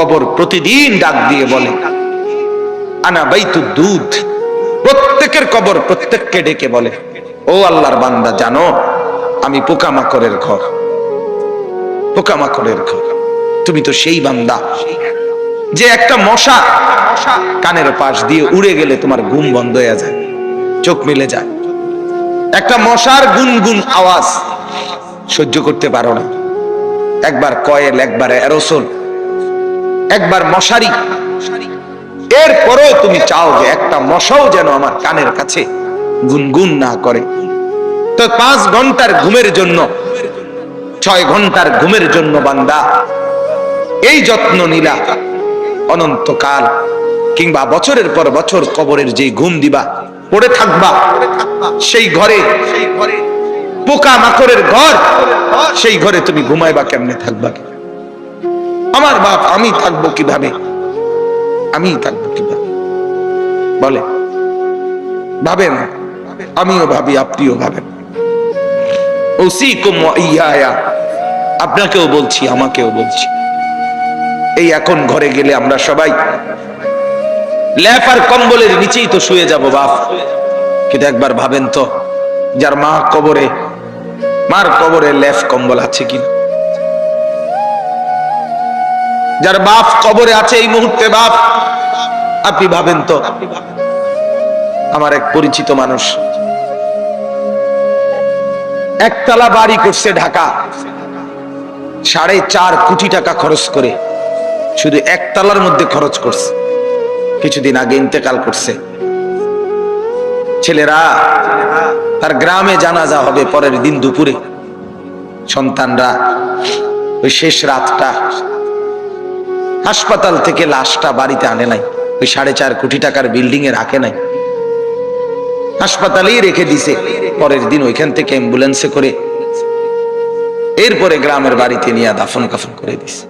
কবর প্রতিদিন ডাক দিয়ে বলে আনা বাইতুদ দুধ। প্রত্যেকের কবর প্রত্যেককে ডেকে বলে, ও আল্লাহর বান্দা, জানো আমি পোকামাকড়ের ঘর, পোকামাকড়ের ঘর। তুমি তো সেই বান্দা যে একটা মশা কানের পাশ দিয়ে উড়ে গেলে তোমার ঘুম বন্ধ হয়ে যায়, চোখ মিলে যায়। একটা মশার গুনগুন আওয়াজ সহ্য করতে পারো না। একবার কয়েল, একবার অ্যারোসোল, একবার মশারি, এরপরেও তুমি চাও যে একটা মশাও যেন আমার কানের কাছে গুনগুন না করে। তো 5 ঘন্টার ঘুমের জন্য, 6 ঘন্টার ঘুমের জন্য বান্দা এই যত্ন নিলা, অনন্তকাল কিংবা বছরের পর বছর কবরের যে ঘুম দিবা, পড়ে থাকবা সেই ঘরে, পোকা মাকড়ের ঘর, সেই ঘরে তুমি ঘুমাইবা কেমনে, থাকবা? আমার বাপ, আমি থাকবো কিভাবে? আমি থাকবো কিভাবে বলে? ভাবেন, আমিও ভাবি, আপনিও ভাবেন। ওসিকুম ওয়া ইয়া, আপনাকেও বলছি, আমাকেও বলছি। এই এখন ঘরে গেলে আমরা সবাই ল্যাপ আর কম্বলের নিচেই তো শুয়ে যাব বাপ, কিন্তু একবার ভাবেন তো, যার মা কবরে, মার কবরে ল্যাপ কম্বল আছে কিনা? যার বাপ কবরে আছে এই মুহূর্তে, বাপ আপনি ভাবেন তো। আমার এক পরিচিত মানুষ একতলা বাড়ি করছে ঢাকা, 4.5 কোটি টাকা খরচ করে, শুধু একতলার মধ্যে খরচ করছে। কিছুদিন আগে ইন্তেকাল করছে। ছেলেরা, তার গ্রামে জানাজা হবে পরের দিন দুপুরে। সন্তানরা ওই শেষ রাতটা হাসপাতাল থেকে লাশটা বাড়িতে আনে নাই, ওই 4.5 কোটি টাকার বিল্ডিং এ রাখে নাই, হাসপাতালেই রেখে দিছে। পরের দিন ওইখান থেকে অ্যাম্বুলেন্সে করে এরপরে গ্রামের বাড়িতে নিয়ে দাফন কাফন করে দিছে।